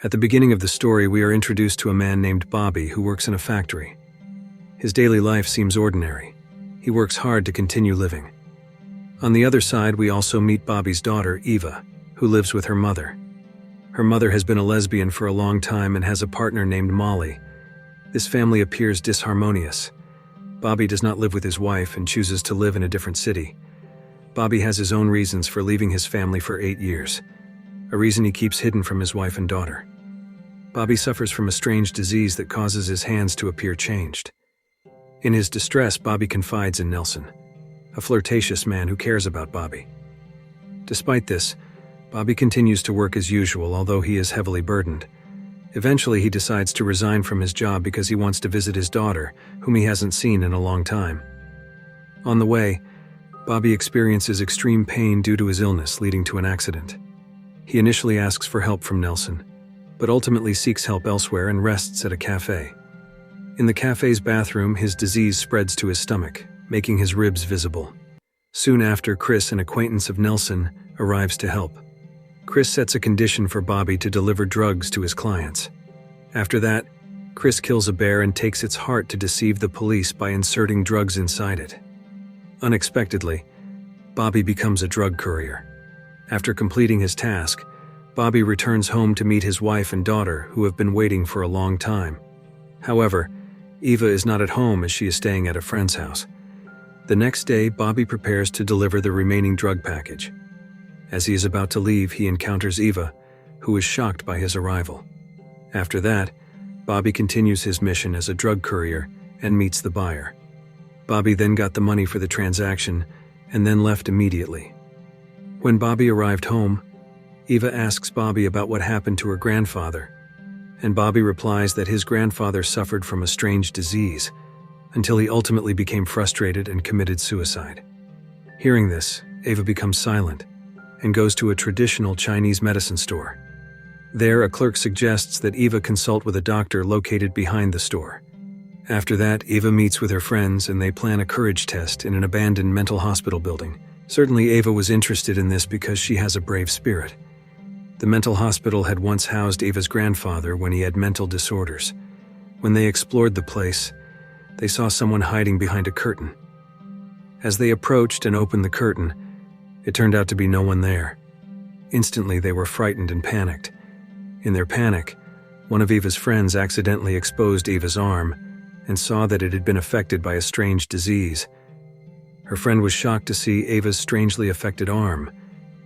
At the beginning of the story, we are introduced to a man named Bobby who works in a factory. His daily life seems ordinary. He works hard to continue living. On the other side, we also meet Bobby's daughter, Eva, who lives with her mother. Her mother has been a lesbian for a long time and has a partner named Molly. This family appears disharmonious. Bobby does not live with his wife and chooses to live in a different city. Bobby has his own reasons for leaving his family for 8 years, a reason he keeps hidden from his wife and daughter. Bobby suffers from a strange disease that causes his hands to appear changed. In his distress, Bobby confides in Nelson, a flirtatious man who cares about Bobby. Despite this, Bobby continues to work as usual, although he is heavily burdened. Eventually, he decides to resign from his job because he wants to visit his daughter, whom he hasn't seen in a long time. On the way, Bobby experiences extreme pain due to his illness, leading to an accident. He initially asks for help from Nelson, but ultimately seeks help elsewhere and rests at a cafe. In the cafe's bathroom, his disease spreads to his stomach, making his ribs visible. Soon after, Chris, an acquaintance of Nelson, arrives to help. Chris sets a condition for Bobby to deliver drugs to his clients. After that, Chris kills a bear and takes its heart to deceive the police by inserting drugs inside it. Unexpectedly, Bobby becomes a drug courier. After completing his task, Bobby returns home to meet his wife and daughter, who have been waiting for a long time. However, Eva is not at home as she is staying at a friend's house. The next day, Bobby prepares to deliver the remaining drug package. As he is about to leave, he encounters Eva, who is shocked by his arrival. After that, Bobby continues his mission as a drug courier and meets the buyer. Bobby then got the money for the transaction and then left immediately. When Bobby arrived home, Eva asks Bobby about what happened to her grandfather, and Bobby replies that his grandfather suffered from a strange disease until he ultimately became frustrated and committed suicide. Hearing this, Eva becomes silent and goes to a traditional Chinese medicine store. There, a clerk suggests that Eva consult with a doctor located behind the store. After that, Eva meets with her friends and they plan a courage test in an abandoned mental hospital building. Certainly, Eva was interested in this because she has a brave spirit. The mental hospital had once housed Eva's grandfather when he had mental disorders. When they explored the place, they saw someone hiding behind a curtain. As they approached and opened the curtain, it turned out to be no one there. Instantly, they were frightened and panicked. In their panic, one of Eva's friends accidentally exposed Eva's arm and saw that it had been affected by a strange disease. Her friend was shocked to see Eva's strangely affected arm,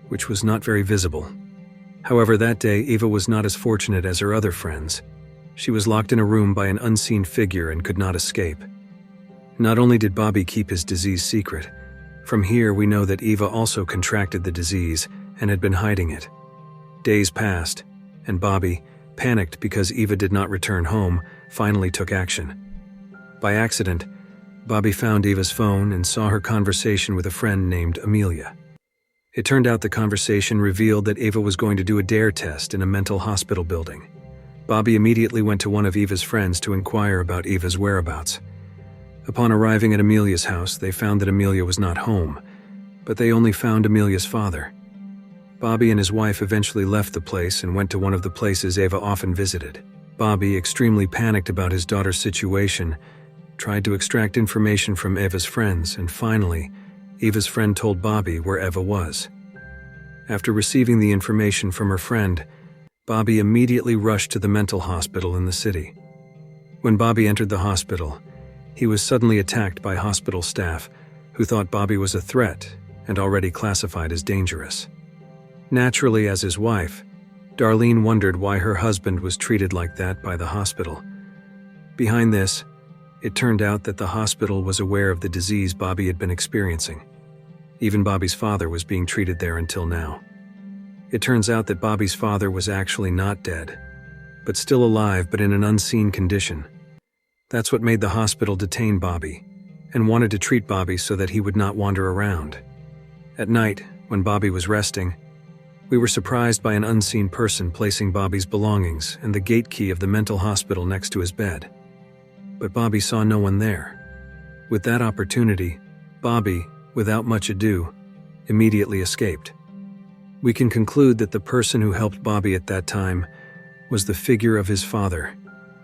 which was not very visible. However, that day, Eva was not as fortunate as her other friends. She was locked in a room by an unseen figure and could not escape. Not only did Bobby keep his disease secret, from here we know that Eva also contracted the disease and had been hiding it. Days passed, and Bobby, panicked because Eva did not return home, finally took action. By accident, Bobby found Eva's phone and saw her conversation with a friend named Amelia. It turned out the conversation revealed that Eva was going to do a dare test in a mental hospital building. Bobby immediately went to one of Eva's friends to inquire about Eva's whereabouts. Upon arriving at Amelia's house, they found that Amelia was not home, but they only found Amelia's father. Bobby and his wife eventually left the place and went to one of the places Eva often visited. Bobby, extremely panicked about his daughter's situation, tried to extract information from Eva's friends, and finally, Eva's friend told Bobby where Eva was. After receiving the information from her friend, Bobby immediately rushed to the mental hospital in the city. When Bobby entered the hospital, he was suddenly attacked by hospital staff who thought Bobby was a threat and already classified as dangerous. Naturally, as his wife, Darlene wondered why her husband was treated like that by the hospital. Behind this, it turned out that the hospital was aware of the disease Bobby had been experiencing. Even Bobby's father was being treated there until now. It turns out that Bobby's father was actually not dead, but still alive but in an unseen condition. That's what made the hospital detain Bobby and wanted to treat Bobby so that he would not wander around. At night, when Bobby was resting, we were surprised by an unseen person placing Bobby's belongings and the gate key of the mental hospital next to his bed. But Bobby saw no one there. With that opportunity, Bobby, without much ado, immediately escaped. We can conclude that the person who helped Bobby at that time was the figure of his father,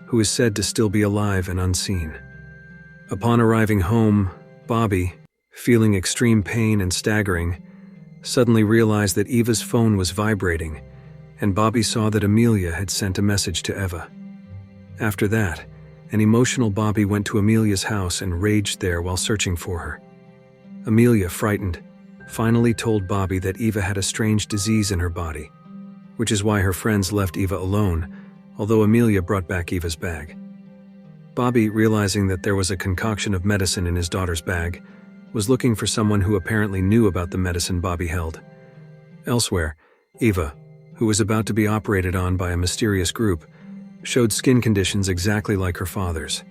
who is said to still be alive and unseen. Upon arriving home, Bobby, feeling extreme pain and staggering, suddenly realized that Eva's phone was vibrating, and Bobby saw that Amelia had sent a message to Eva. After that, an emotional Bobby went to Amelia's house and raged there while searching for her. Amelia, frightened, finally told Bobby that Eva had a strange disease in her body, which is why her friends left Eva alone, although Amelia brought back Eva's bag. Bobby, realizing that there was a concoction of medicine in his daughter's bag, was looking for someone who apparently knew about the medicine Bobby held. Elsewhere, Eva, who was about to be operated on by a mysterious group, showed skin conditions exactly like her father's.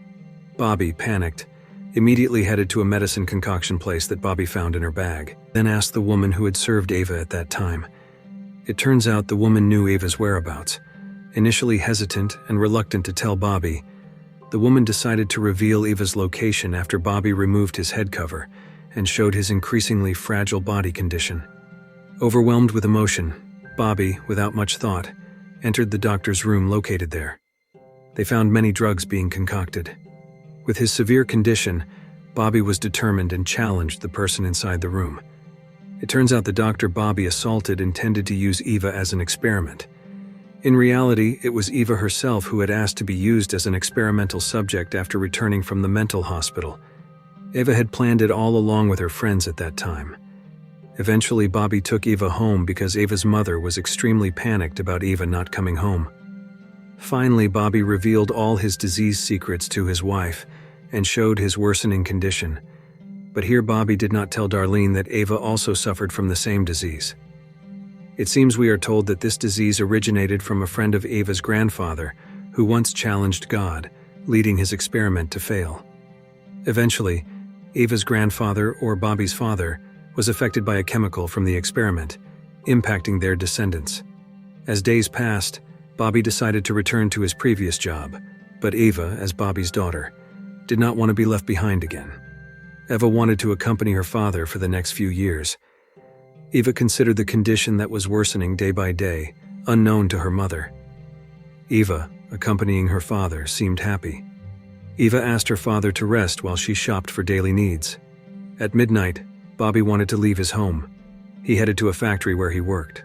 Bobby, panicked, immediately headed to a medicine concoction place that Bobby found in her bag, then asked the woman who had served Eva at that time. It turns out the woman knew Eva's whereabouts. Initially hesitant and reluctant to tell Bobby, the woman decided to reveal Eva's location after Bobby removed his head cover and showed his increasingly fragile body condition. Overwhelmed with emotion, Bobby, without much thought, entered the doctor's room located there. They found many drugs being concocted. With his severe condition, Bobby was determined and challenged the person inside the room. It turns out the doctor Bobby assaulted intended to use Eva as an experiment. In reality, it was Eva herself who had asked to be used as an experimental subject after returning from the mental hospital. Eva had planned it all along with her friends at that time. Eventually, Bobby took Eva home because Eva's mother was extremely panicked about Eva not coming home. Finally, Bobby revealed all his disease secrets to his wife and showed his worsening condition. But here Bobby did not tell Darlene that Eva also suffered from the same disease. It seems we are told that this disease originated from a friend of Eva's grandfather who once challenged God, leading his experiment to fail. Eventually, Eva's grandfather, or Bobby's father, was affected by a chemical from the experiment, impacting their descendants. As days passed, Bobby decided to return to his previous job, but Eva, as Bobby's daughter, did not want to be left behind again. Eva wanted to accompany her father for the next few years. Eva considered the condition that was worsening day by day, unknown to her mother. Eva, accompanying her father, seemed happy. Eva asked her father to rest while she shopped for daily needs. At midnight, Bobby wanted to leave his home. He headed to a factory where he worked.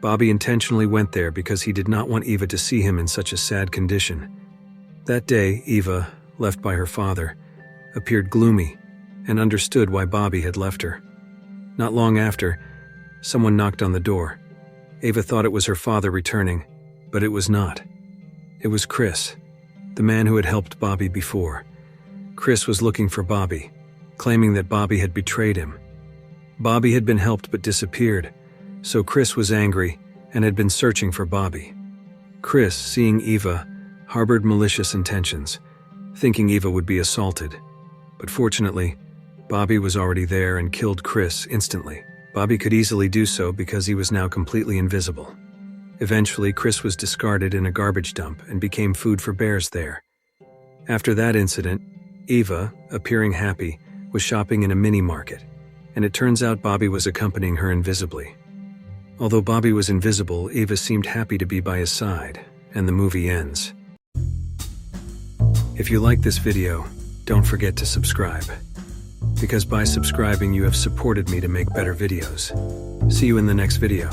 Bobby intentionally went there because he did not want Eva to see him in such a sad condition. That day, Eva, left by her father, appeared gloomy and understood why Bobby had left her. Not long after, someone knocked on the door. Eva thought it was her father returning, but it was not. It was Chris, the man who had helped Bobby before. Chris was looking for Bobby, claiming that Bobby had betrayed him. Bobby had been helped but disappeared, so Chris was angry and had been searching for Bobby. Chris, seeing Eva, harbored malicious intentions, thinking Eva would be assaulted. But fortunately, Bobby was already there and killed Chris instantly. Bobby could easily do so because he was now completely invisible. Eventually, Chris was discarded in a garbage dump and became food for bears there. After that incident, Eva, appearing happy, was shopping in a mini-market, and it turns out Bobby was accompanying her invisibly. Although Bobby was invisible, Eva seemed happy to be by his side, and the movie ends. If you like this video, don't forget to subscribe, because by subscribing you have supported me to make better videos. See you in the next video.